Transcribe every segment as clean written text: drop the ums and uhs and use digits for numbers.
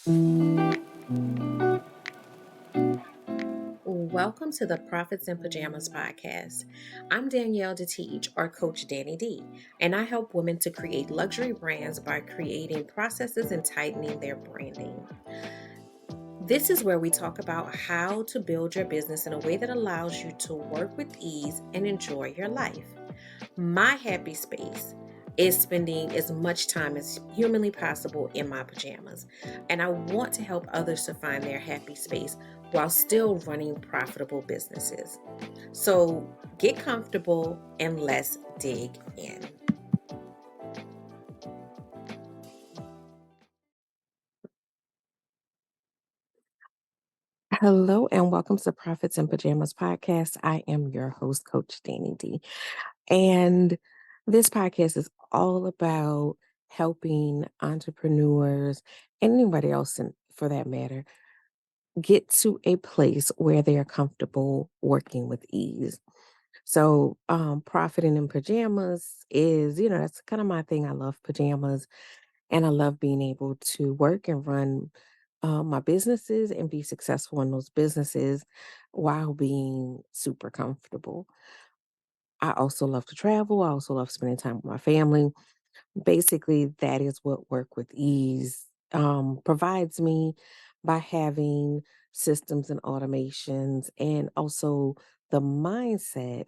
Welcome to the Profits in Pajamas podcast. I'm Danielle D, or Coach Danni D, and I help women to create luxury brands by creating processes and tightening their branding. This is where we talk about how to build your business in a way that allows you to work with ease and enjoy your life. My happy space is spending as much time as humanly possible in my pajamas. And I want to help others to find their happy space while still running profitable businesses. So get comfortable and let's dig in. Hello and welcome to Profits in Pajamas podcast. I am your host, Coach Danni D. And this podcast is all about helping entrepreneurs and anybody else, for that matter, get to a place where they are comfortable working with ease. So, profiting in pajamas is, that's kind of my thing. I love pajamas and I love being able to work and run my businesses and be successful in those businesses while being super comfortable. I also love to travel. I also love spending time with my family. Basically, that is what work with ease provides me by having systems and automations and also the mindset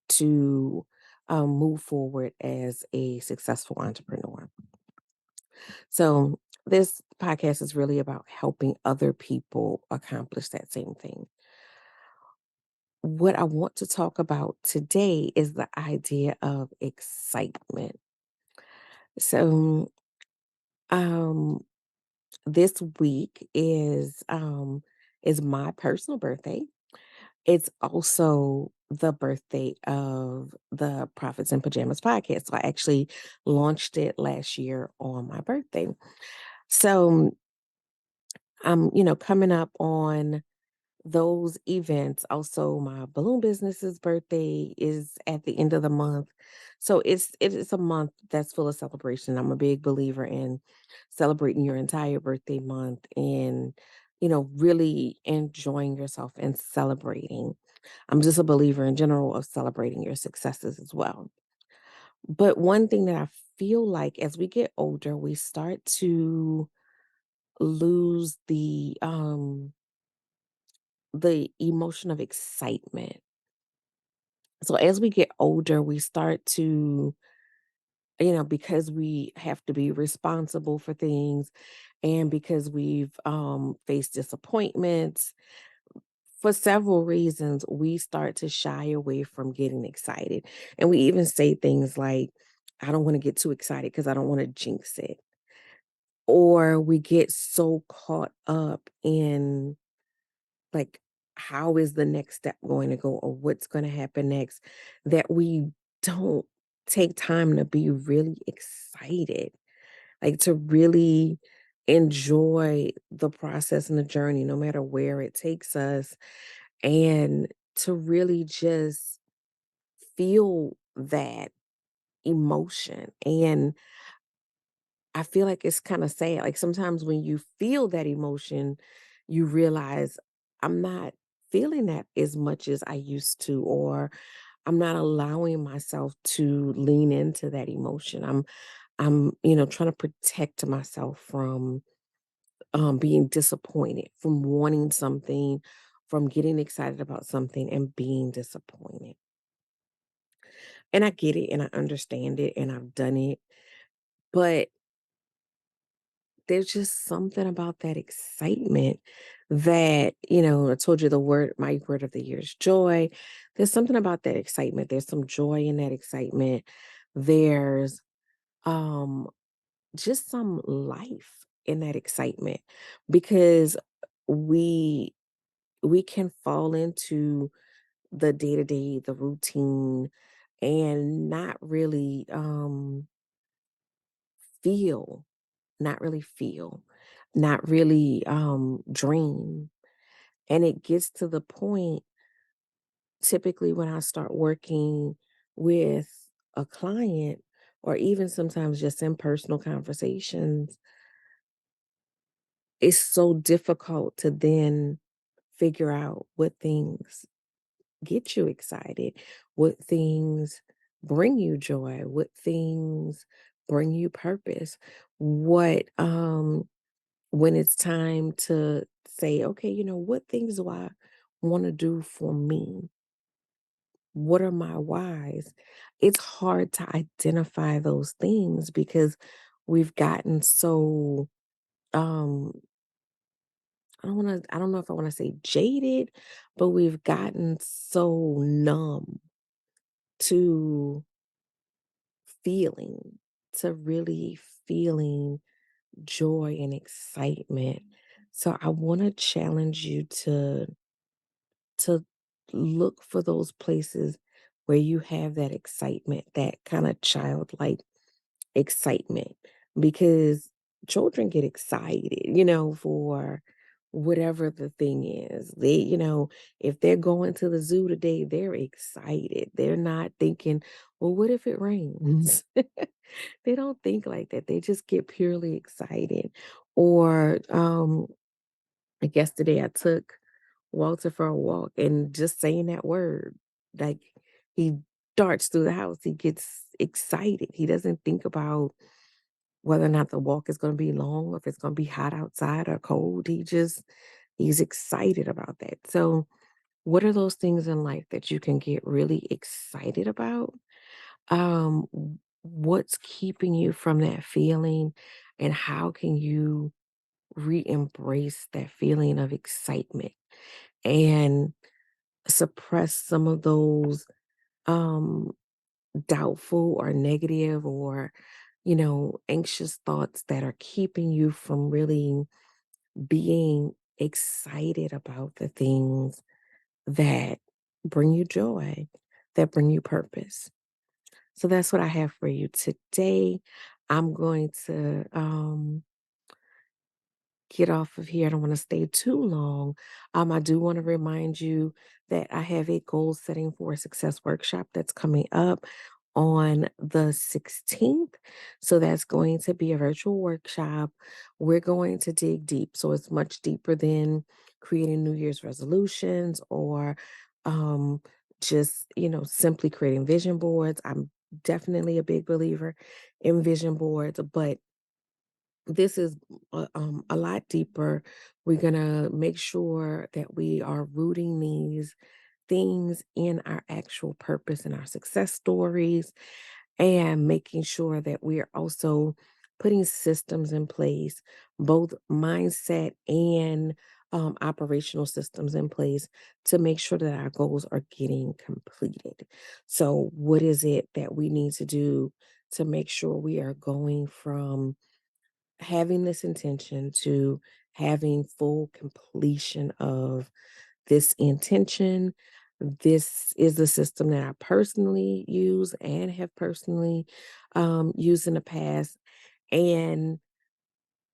to move forward as a successful entrepreneur. So, this podcast is really about helping other people accomplish that same thing. What I want to talk about today is the idea of excitement. So, um, this week is my personal birthday. It's also the birthday of the Profits in Pajamas podcast. So I actually launched it last year on my birthday. So I'm, coming up on those events. Also, my balloon business's birthday is at the end of the month. So it is a month that's full of celebration. I'm a big believer in celebrating your entire birthday month and really enjoying yourself and celebrating. I'm just a believer in general of celebrating your successes as well. But one thing that I feel like as we get older, we start to lose the emotion of excitement. So as we get older, we start to, because we have to be responsible for things and because we've faced disappointments for several reasons, we start to shy away from getting excited. And we even say things like, I don't want to get too excited because I don't want to jinx it. Or we get so caught up in like, how is the next step going to go or what's going to happen next that we don't take time to be really excited, like to really enjoy the process and the journey, no matter where it takes us, and to really just feel that emotion. And I feel like it's kind of sad. Like sometimes when you feel that emotion, you realize I'm not feeling that as much as I used to, or I'm not allowing myself to lean into that emotion. I'm trying to protect myself from being disappointed, from wanting something, from getting excited about something and being disappointed. And I get it and I understand it and I've done it, but there's just something about that excitement that, I told you my word of the year is joy. There's something about that excitement. There's some joy in that excitement. There's um just some life in that excitement because we we can fall into the day-to-day, the routine and feel, not really feel, not really dream. And it gets to the point typically when I start working with a client or even sometimes just in personal conversations, it's so difficult to then figure out what things get you excited, what things bring you joy, what things bring you purpose, what when it's time to say, okay, what things do I want to do for me? What are my whys? It's hard to identify those things because we've gotten so um I don't know if I want to say jaded, but we've gotten so numb to feeling, to really feeling joy and excitement. So I want to challenge you to look for those places where you have that excitement, that kind of childlike excitement, because children get excited, for whatever the thing is. If they're going to the zoo today, they're excited. They're not thinking, well, what if it rains? They don't think like that. They just get purely excited. Or like yesterday I took Walter for a walk, and just saying that word, like, he darts through the house. He gets excited. He doesn't think about whether or not the walk is going to be long, or if it's going to be hot outside or cold. He's excited about that. So, what are those things in life that you can get really excited about? What's keeping you from that feeling, and how can you re-embrace that feeling of excitement and suppress some of those um doubtful or negative or anxious thoughts that are keeping you from really being excited about the things that bring you joy, that bring you purpose. So that's what I have for you today. I'm going to get off of here. I don't want to stay too long. I do want to remind you that I have a goal setting for success workshop that's coming up on the 16th. So that's going to be a virtual workshop. We're going to dig deep. So it's much deeper than creating New Year's resolutions or um, just, simply creating vision boards. I'm definitely a big believer in vision boards, but this is a lot deeper. We're going to make sure that we are rooting these things in our actual purpose and our success stories, and making sure that we are also putting systems in place, both mindset and operational systems in place to make sure that our goals are getting completed. So, what is it that we need to do to make sure we are going from having this intention to having full completion of this intention? This is the system that I personally use and have personally used in the past. And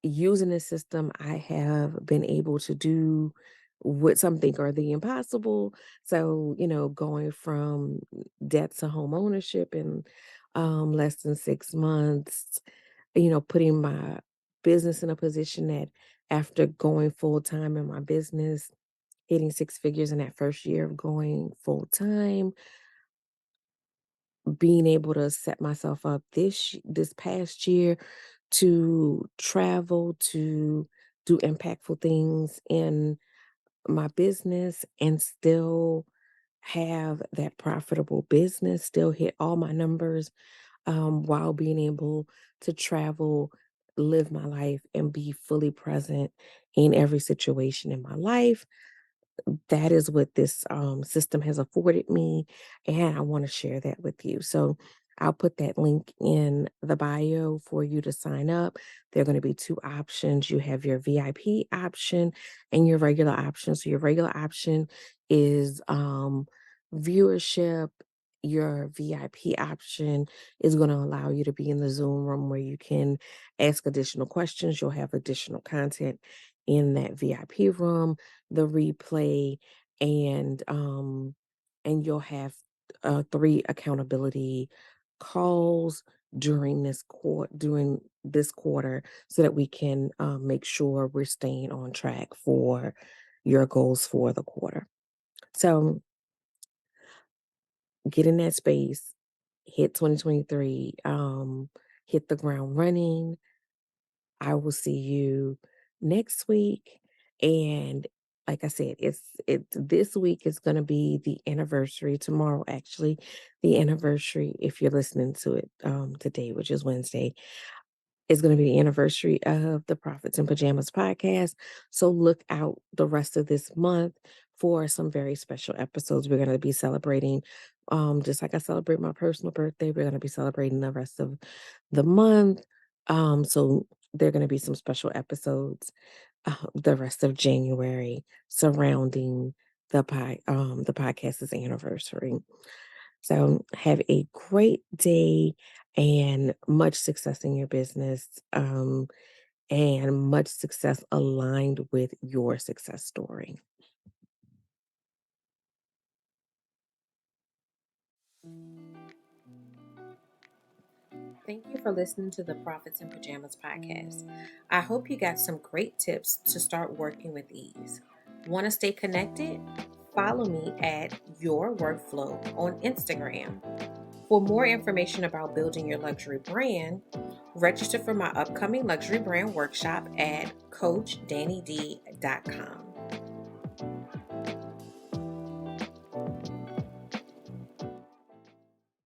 using this system, I have been able to do what some think are the impossible. So, going from debt to home ownership in less than 6 months, putting my business in a position that after going full time in my business, hitting six figures in that first year of going full time, being able to set myself up this past year to travel, to do impactful things in my business and still have that profitable business, still hit all my numbers, while being able to travel, live my life, and be fully present in every situation in my life. That is what this system has afforded me, and I want to share that with you. So I'll put that link in the bio for you to sign up. There are going to be two options. You have your VIP option and your regular option. So your regular option is viewership. Your VIP option is going to allow you to be in the Zoom room where you can ask additional questions. You'll have additional content in that VIP room, the replay, and you'll have three accountability calls during this quarter so that we can make sure we're staying on track for your goals for the quarter. So get in that space, hit 2023, hit the ground running. I will see you next week. And like I said, it's this week is gonna be the anniversary. Tomorrow, actually, the anniversary, if you're listening to it today, which is Wednesday, is going to be the anniversary of the Prophets in Pajamas podcast. So look out the rest of this month for some very special episodes. We're going to be celebrating, just like I celebrate my personal birthday, we're going to be celebrating the rest of the month. So there are going to be some special episodes the rest of January surrounding the podcast's anniversary. So have a great day and much success in your business, and much success aligned with your success story. Thank you for listening to the Profits in Pajamas podcast. I hope you got some great tips to start working with ease. Want to stay connected? Follow me at Your Workflow on Instagram. For more information about building your luxury brand, register for my upcoming luxury brand workshop at CoachDanniD.com.